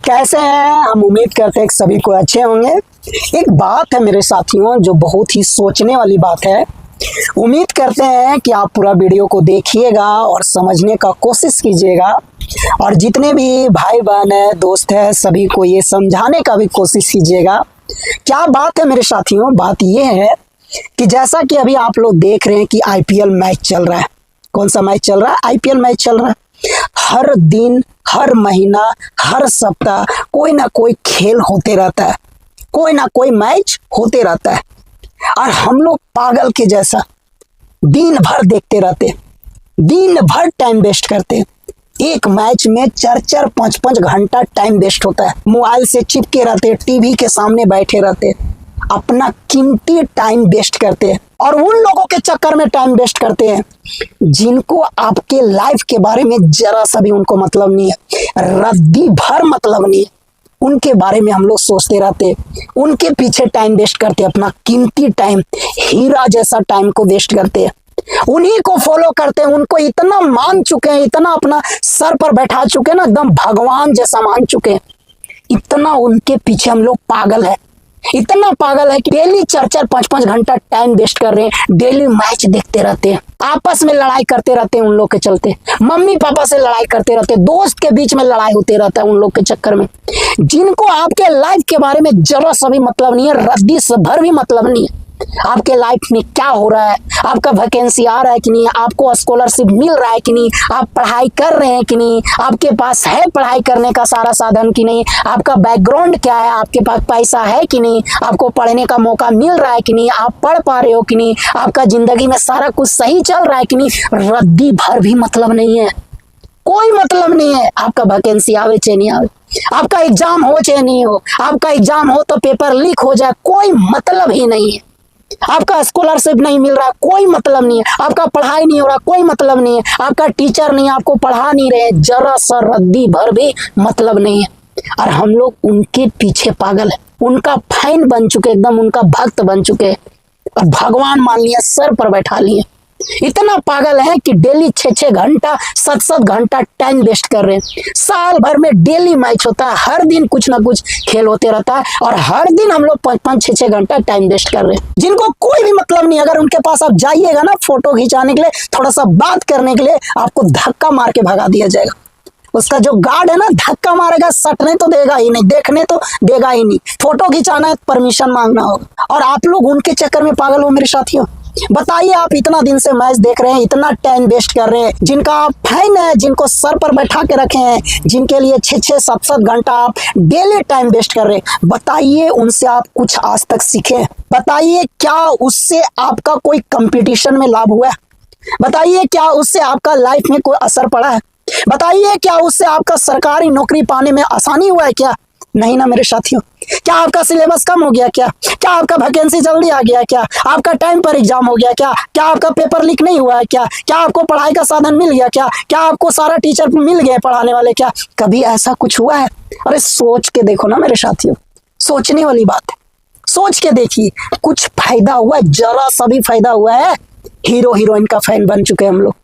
कैसे हैं? हम उम्मीद करते हैं कि सभी को अच्छे होंगे। एक बात है मेरे साथियों जो बहुत ही सोचने वाली बात है। उम्मीद करते हैं कि आप पूरा वीडियो को देखिएगा और समझने का कोशिश कीजिएगा और जितने भी भाई बहन है, दोस्त है, सभी को ये समझाने का भी कोशिश कीजिएगा। क्या बात है मेरे साथियों? बात ये है कि जैसा कि अभी आप लोग देख रहे हैं कि आईपीएल मैच चल रहा है। कौन सा मैच चल रहा है? आईपीएल मैच चल रहा है। हर दिन, हर महीना, हर सप्ताह कोई ना कोई खेल होते रहता है, कोई ना कोई मैच होते रहता है और हम लोग पागल के जैसा दिन भर देखते रहते, दिन भर टाइम वेस्ट करते। एक मैच में 4-4, 5-5 घंटा टाइम वेस्ट होता है। मोबाइल से चिपके रहते, टीवी के सामने बैठे रहते, अपना कीमती टाइम वेस्ट करते हैं और उन लोगों के चक्कर में टाइम वेस्ट करते हैं जिनको आपके लाइफ के बारे में जरा सा भी उनको मतलब नहीं है, रद्दी भर मतलब नहीं है। उनके बारे में हम लोग सोचते रहते, उनके पीछे टाइम वेस्ट करते, अपना कीमती टाइम, हीरा जैसा टाइम को वेस्ट करते हैं। उन्हीं को फॉलो करते हैं, उनको इतना मान चुके हैं, इतना अपना सर पर बैठा चुके हैं ना, एकदम भगवान जैसा मान चुके हैं। इतना उनके पीछे हम लोग पागल है, इतना पागल है कि डेली 4-4, 5-5 घंटा टाइम वेस्ट कर रहे हैं। डेली मैच देखते रहते हैं, आपस में लड़ाई करते रहते हैं उन लोग के चलते, मम्मी पापा से लड़ाई करते रहते हैं, दोस्त के बीच में लड़ाई होते रहता है उन लोग के चक्कर में, जिनको आपके लाइफ के बारे में जरा सा भी मतलब नहीं है, रद्दी से भर भी मतलब नहीं है। आपके लाइफ में क्या हो रहा है, आपका वैकेंसी आ रहा है कि नहीं, आपको स्कॉलरशिप मिल रहा है कि नहीं, आप पढ़ाई कर रहे हैं कि नहीं, आपके पास है पढ़ाई करने का सारा साधन कि नहीं, आपका बैकग्राउंड क्या है, आपके पास पैसा है कि नहीं, आपको पढ़ने का मौका मिल रहा है कि नहीं, आप पढ़ पा रहे हो कि नहीं, आपका जिंदगी में सारा कुछ सही चल रहा है कि नहीं, रद्दी भर भी मतलब नहीं है। कोई मतलब नहीं है आपका वैकेंसी आवे चाहे नहीं आवे, आपका एग्जाम हो चाहे नहीं हो, आपका एग्जाम हो तो पेपर लीक हो जाए, कोई मतलब ही नहीं है। आपका स्कॉलरशिप नहीं मिल रहा, कोई मतलब नहीं है। आपका पढ़ाई नहीं हो रहा, कोई मतलब नहीं है। आपका टीचर नहीं, आपको पढ़ा नहीं रहे, जरा सा रद्दी भर भी मतलब नहीं है। और हम लोग उनके पीछे पागल है, उनका फैन बन चुके, एकदम उनका भक्त बन चुके और भगवान मान लिया, सर पर बैठा लिए। इतना पागल है कि डेली 6-6 घंटा, 7-7 घंटा टाइम वेस्ट कर रहे हैं। साल भर में डेली मैच होता है, हर दिन कुछ ना कुछ खेल होते रहता है और हर दिन हम लोग 5-5, 6-6 घंटा टाइम वेस्ट कर रहे हैं, जिनको कोई भी मतलब नहीं। अगर उनके पास आप जाइएगा ना फोटो खिंचाने के लिए, थोड़ा सा बात करने के लिए, आपको धक्का मार के भगा दिया जाएगा। उसका जो गार्ड है ना, धक्का मारेगा, सटने तो देगा ही नहीं, देखने तो देगा ही नहीं। फोटो खिंचाना है, परमिशन मांगना होगा। और आप लोग उनके चक्कर में पागल हो मेरे साथियों। बताइए, आप इतना दिन से मैच देख रहे हैं, इतना टाइम वेस्ट कर रहे हैं, जिनका आप फैन है, जिनको सर पर बैठा के रखे हैं, जिनके लिए 6-6, 7-7 घंटा आप डेली टाइम वेस्ट कर रहे हैं, बताइए उनसे आप कुछ आज तक सीखे? बताइए क्या उससे आपका कोई कंपटीशन में लाभ हुआ है? बताइए क्या उससे आपका लाइफ में कोई असर पड़ा है? बताइए क्या उससे आपका सरकारी नौकरी पाने में आसानी हुआ है क्या? नहीं ना मेरे साथियों। क्या आपका सिलेबस कम हो गया क्या? क्या आपका वैकेंसी जल्दी आ गया क्या? आपका टाइम पर एग्जाम हो गया क्या? क्या आपका पेपर लीक नहीं हुआ है क्या? क्या आपको पढ़ाई का साधन मिल गया क्या? क्या आपको सारा टीचर मिल गए पढ़ाने वाले क्या? कभी ऐसा कुछ हुआ है? अरे सोच के देखो ना मेरे साथियों, सोचने वाली बात है। सोच के देखिए, कुछ फायदा हुआ है? जरा सा भी फायदा हुआ है? हीरो हीरोइन का फैन बन चुके हैं हम लोग,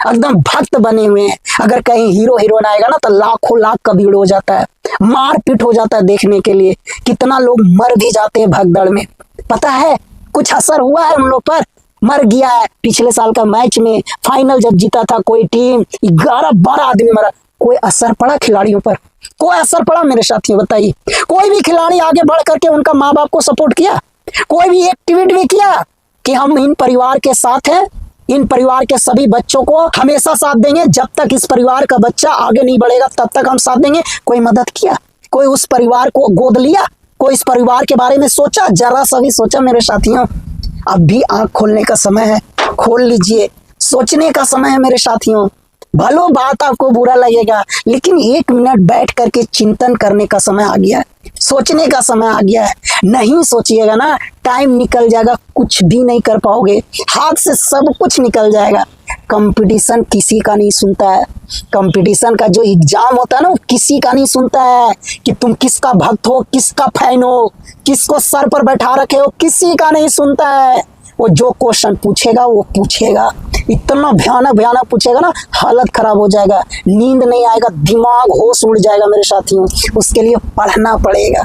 एकदम भक्त बने हुए हैं। अगर कहीं हीरो हीरोइन आएगा ना तो लाखों लाख का भीड़ हो जाता है, मारपीट हो जाता है देखने के लिए, कितना लोग मर भी जाते हैं भगदड़ में। पता है कुछ असर हुआ है हम लोग पर? मर गया है। पिछले साल का मैच में फाइनल जब जीता था कोई टीम, 11-12 आदमी मरा, कोई असर पड़ा खिलाड़ियों पर? कोई असर पड़ा मेरे साथियों? बताइए, कोई भी खिलाड़ी आगे बढ़ करके उनका माँ बाप को सपोर्ट किया? कोई भी एक्टिविटी भी किया कि हम इन परिवार के साथ हैं, इन परिवार के सभी बच्चों को हमेशा साथ देंगे, जब तक इस परिवार का बच्चा आगे नहीं बढ़ेगा तब तक हम साथ देंगे? कोई मदद किया? कोई उस परिवार को गोद लिया? कोई इस परिवार के बारे में सोचा? जरा सा भी सोचा मेरे साथियों? अब भी आंख खोलने का समय है, खोल लीजिए, सोचने का समय है मेरे साथियों। भलो बात आपको बुरा लगेगा, लेकिन 1 मिनट बैठ करके चिंतन करने का समय आ गया है, सोचने का समय आ गया है। नहीं सोचिएगा ना, टाइम निकल जाएगा, कुछ भी नहीं कर पाओगे, हाथ से सब कुछ निकल जाएगा। कंपटीशन किसी का नहीं सुनता है। कंपटीशन का जो एग्जाम होता है ना, वो किसी का नहीं सुनता है कि तुम किसका भक्त हो, किसका फैन हो, किसको सर पर बैठा रखे हो, किसी का नहीं सुनता है। वो जो क्वेश्चन पूछेगा वो पूछेगा, इतना भयानक भयानक पूछेगा ना, हालत खराब हो जाएगा, नींद नहीं आएगा, दिमाग होश उड़ जाएगा मेरे साथियों। उसके लिए पढ़ना पड़ेगा।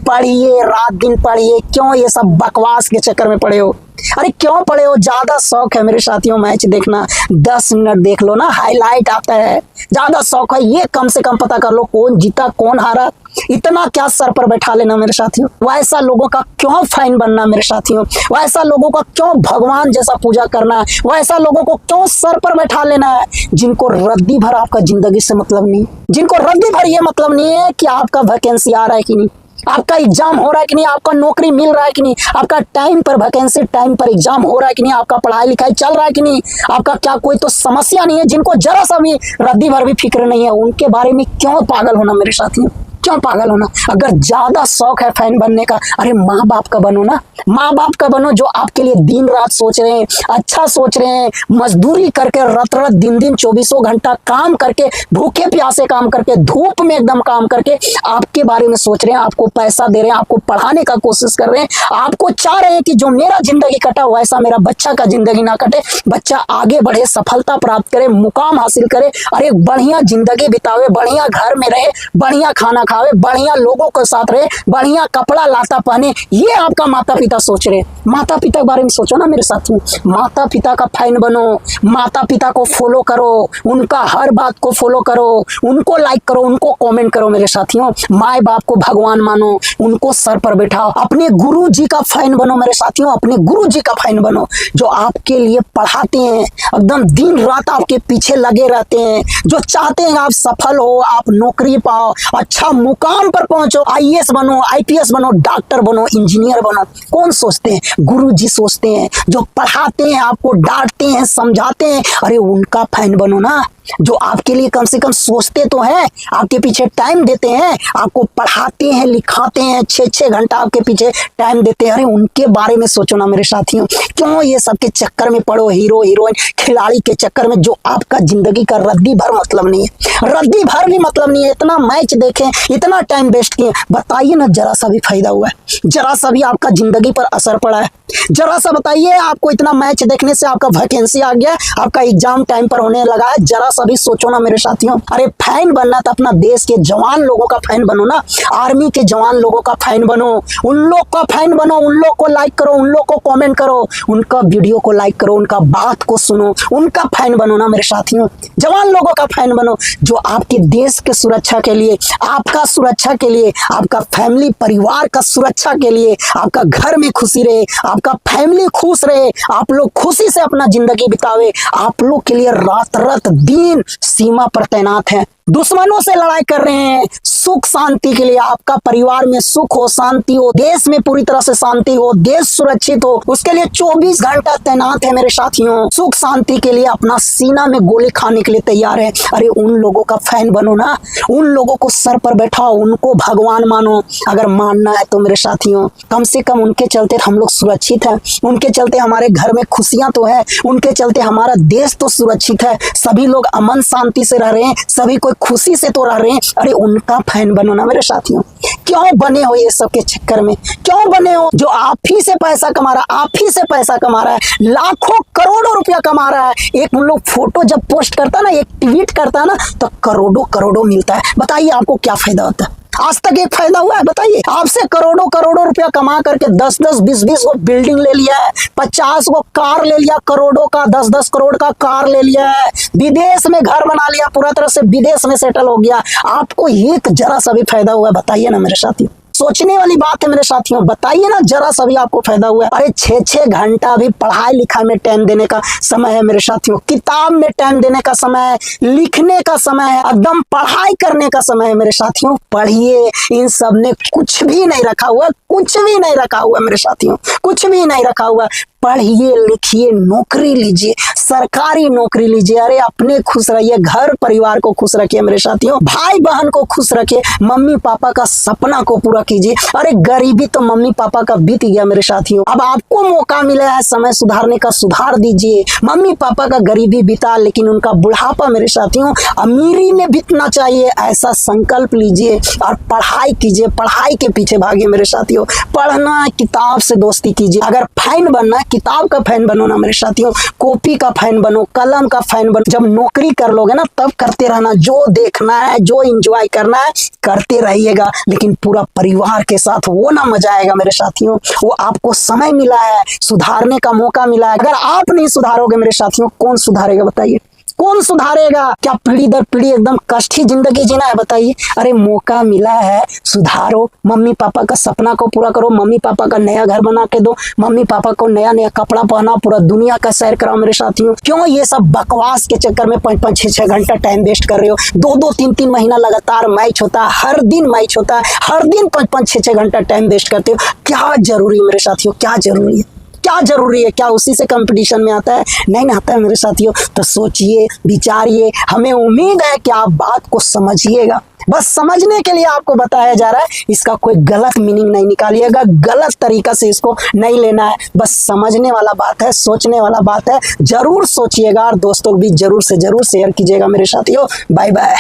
पढ़िए, रात दिन पढ़िए। क्यों ये सब बकवास के चक्कर में पड़े हो? अरे क्यों पड़े हो? ज्यादा शौक है मेरे साथियों मैच देखना, 10 मिनट देख लो ना, हाईलाइट आता है। ज्यादा शौक है ये, कम से कम पता कर लो कौन जीता कौन हारा। इतना क्या सर पर बैठा लेना मेरे साथियों? वैसा लोगों का क्यों फैन बनना मेरे साथियों? वैसा लोगों का क्यों भगवान जैसा पूजा करना? वैसा लोगों को क्यों सर पर बैठा लेना है जिनको रद्दी भर आपका जिंदगी से मतलब नहीं, जिनको रद्दी भर ये मतलब नहीं है कि आपका वैकेंसी आ रहा है कि नहीं, आपका एग्जाम हो रहा है कि नहीं, आपका नौकरी मिल रहा है कि नहीं, आपका टाइम पर वैकेंसी, टाइम पर एग्जाम हो रहा है कि नहीं, आपका पढ़ाई लिखाई चल रहा है कि नहीं, आपका क्या कोई तो समस्या नहीं है। जिनको जरा सा भी रद्दी भर भी फिक्र नहीं है, उनके बारे में क्यों पागल होना मेरे साथियों? क्यों पागल होना? अगर ज्यादा शौक है फैन बनने का, अरे माँ बाप का बनो ना, माँ बाप का बनो जो आपके लिए दिन रात सोच रहे हैं, अच्छा सोच रहे हैं, मजदूरी करके रत रत दिन दिन 24 घंटा काम करके, भूखे प्यासे काम करके, धूप में एकदम काम करके आपके बारे में सोच रहे हैं, आपको पैसा दे रहे हैं, आपको पढ़ाने का कोशिश कर रहे हैं, आपको चाह रहे हैं कि जो मेरा जिंदगी कटा हुआ ऐसा मेरा बच्चा का जिंदगी ना कटे, बच्चा आगे बढ़े, सफलता प्राप्त करे, मुकाम हासिल करे, अरे बढ़िया जिंदगी बितावे, बढ़िया घर में रहे, बढ़िया खाना खावे, बढ़िया लोगों के साथ रहे, बढ़िया कपड़ा लाता पहने। ये आपका माता पिता सोच रहे। माता पिता के बारे में सोचो ना मेरे साथियों। माता पिता का फैन बनो, माता पिता को फॉलो करो, उनका हर बात को फॉलो करो, उनको लाइक करो, उनको कमेंट करो मेरे साथियों। माए बाप को भगवान मानो, उनको सर पर बैठाओ। अपने गुरु जी का फैन बनो मेरे साथियों, अपने गुरु जी का फैन बनो जो आपके लिए पढ़ाते हैं, एकदम दिन रात आपके पीछे लगे रहते हैं, जो चाहते हैं आप सफल हो, आप नौकरी पाओ, अच्छा मुकाम पर पहुंचो, आईएएस बनो, आईपीएस बनो, डॉक्टर बनो, इंजीनियर बनो। कौन सोचते हैं? गुरु जी सोचते हैं, जो पढ़ाते हैं, आपको डांटते हैं, समझाते हैं। अरे उनका फैन बनो ना, जो आपके लिए कम से कम सोचते तो हैं, आपके पीछे टाइम देते हैं, आपको पढ़ाते हैं, लिखाते हैं, 6-6 घंटा आपके पीछे टाइम देते हैं। अरे उनके बारे में सोचो ना मेरे साथियों। क्यों ये सब के चक्कर में पड़ो, हीरो हीरोइन खिलाड़ी के चक्कर में, जो आपका जिंदगी का रद्दी भर मतलब नहीं है, रद्दी भर भी मतलब नहीं है। इतना मैच देखें, इतना टाइम वेस्ट किए, बताइए ना जरा सा भी फायदा हुआ है? जरा सा भी आपका जिंदगी पर असर पड़ा है? जरा सा बताइए, आपको इतना मैच देखने से आपका वैकेंसी आ गया, आपका एग्जाम टाइम पर होने लगा है? जरा सा भी सोचो ना मेरे साथियों। अरे फैन बनना तो अपना देश के जवान लोगों का फैन बनो ना, आर्मी के जवान लोगों का फैन बनो, उन लोग का फैन बनो, उन लोग को लाइक करो, उन लोग को कमेंट करो, उनका वीडियो को लाइक करो, उनका बात को सुनो, उनका फैन बनो ना मेरे साथियों। जवान लोगों का फैन बनो जो आपके देश के सुरक्षा के लिए, आपका सुरक्षा के लिए, आपका फैमिली परिवार का सुरक्षा के लिए, आपका घर में खुशी रहे, आपका फैमिली खुश रहे, आप लोग खुशी से अपना जिंदगी बितावे, आप लोग के लिए रात रात दिन सीमा पर तैनात है, दुश्मनों से लड़ाई कर रहे हैं, सुख शांति के लिए। आपका परिवार में सुख हो, शांति हो, देश में पूरी तरह से शांति हो, देश सुरक्षित हो, उसके लिए 24 घंटा तैनात है मेरे साथियों। सुख शांति के लिए अपना सीना में गोली खाने के लिए तैयार है। अरे उन लोगों का फैन बनो ना, उन लोगों को सर पर बैठाओ, उनको भगवान मानो। अगर मानना है तो मेरे साथियों, कम से कम उनके चलते हम लोग सुरक्षित हैं, उनके चलते हमारे घर में खुशियां तो है, उनके चलते हमारा देश तो सुरक्षित है, सभी लोग अमन शांति से रह रहे हैं, सभी कोई खुशी से तो रह रहे हैं। अरे उनका फैन बनो ना मेरे साथियों। क्यों बने हो ये सब के चक्कर में? क्यों बने हो जो आप ही से पैसा कमा रहा है, आप ही से पैसा कमा रहा है, लाखों करोड़ों रुपया कमा रहा है? एक उन लोग फोटो जब पोस्ट करता है ना, एक ट्वीट करता है ना, तो करोड़ों करोड़ों मिलता है। बताइए आपको क्या फायदा होता है? आज तक एक फायदा हुआ है? बताइए। आपसे करोड़ों करोड़ों रुपया कमा करके 10-10, 20-20 को बिल्डिंग ले लिया है, 50 को कार ले लिया, करोड़ों का, 10-10 करोड़ का कार ले लिया है, विदेश में घर बना लिया, पूरा तरह से विदेश में सेटल हो गया। आपको एक जरा सा भी फायदा हुआ है? बताइए ना मेरे साथी। सोचने वाली बात है मेरे साथियों। बताइए ना जरा सा भी आपको फायदा हुआ है? अरे 6-6 घंटा भी पढ़ाई लिखाई में टाइम देने का समय है मेरे साथियों, किताब में टाइम देने का समय है, लिखने का समय है, एकदम पढ़ाई करने का समय है मेरे साथियों। पढ़िए। इन सब ने कुछ भी नहीं रखा हुआ, कुछ भी नहीं रखा हुआ मेरे साथियों, कुछ भी नहीं रखा हुआ। पढ़िए, लिखिए, नौकरी लीजिए, सरकारी नौकरी लीजिए। अरे अपने खुश रहिए, घर परिवार को खुश रखिए मेरे साथियों, भाई बहन को खुश रखिए, मम्मी पापा का सपना को पूरा कीजिए। अरे गरीबी तो मम्मी पापा का बीत गया मेरे साथियों, अब आपको मौका मिला है समय सुधारने का, सुधार दीजिए। मम्मी पापा का गरीबी बीता, लेकिन उनका बुढ़ापा मेरे साथियों अमीरी में बीतना चाहिए, ऐसा संकल्प लीजिए और पढ़ाई कीजिए, पढ़ाई के पीछे भागिए मेरे साथियों। पढ़ना, किताब से दोस्ती कीजिए। अगर फैन बनना है, किताब का फैन बनो ना मेरे साथियों, कॉपी का फैन बनो, कलम का फैन बनो। जब नौकरी कर लोगे ना तब करते रहना, जो देखना है जो एंजॉय करना है करते रहिएगा, लेकिन पूरा परिवार के साथ वो ना मजा आएगा मेरे साथियों। वो आपको समय मिला है, सुधारने का मौका मिला है। अगर आप नहीं सुधारोगे मेरे साथियों, कौन सुधारेगा बताइए? कौन सुधारेगा? क्या पीढ़ी दर पीढ़ी एकदम कष्ट ही जिंदगी जीना है बताइए? अरे मौका मिला है, सुधारो, मम्मी पापा का सपना को पूरा करो, मम्मी पापा का नया घर बना के दो, मम्मी पापा को नया नया कपड़ा पहना, पूरा दुनिया का सैर कराओ मेरे साथियों। क्यों ये सब बकवास के चक्कर में 5-5, 6-6 घंटा टाइम वेस्ट कर रहे हो? 2-2, 3-3 महीना लगातार मैच होता है, हर दिन मैच होता है, हर दिन 5-5, 6-6 घंटा टाइम वेस्ट करते हो। क्या जरूरी है मेरे साथियों? क्या जरूरी है? क्या जरूरी है? क्या उसी से कंपटीशन में आता है? नहीं ना आता है मेरे साथियों। तो सोचिए, विचारिए। हमें उम्मीद है कि आप बात को समझिएगा। बस समझने के लिए आपको बताया जा रहा है, इसका कोई गलत मीनिंग नहीं निकालिएगा, गलत तरीका से इसको नहीं लेना है। बस समझने वाला बात है, सोचने वाला बात है। जरूर सोचिएगा और दोस्तों को भी जरूर से जरूर शेयर कीजिएगा मेरे साथियों। Bye bye.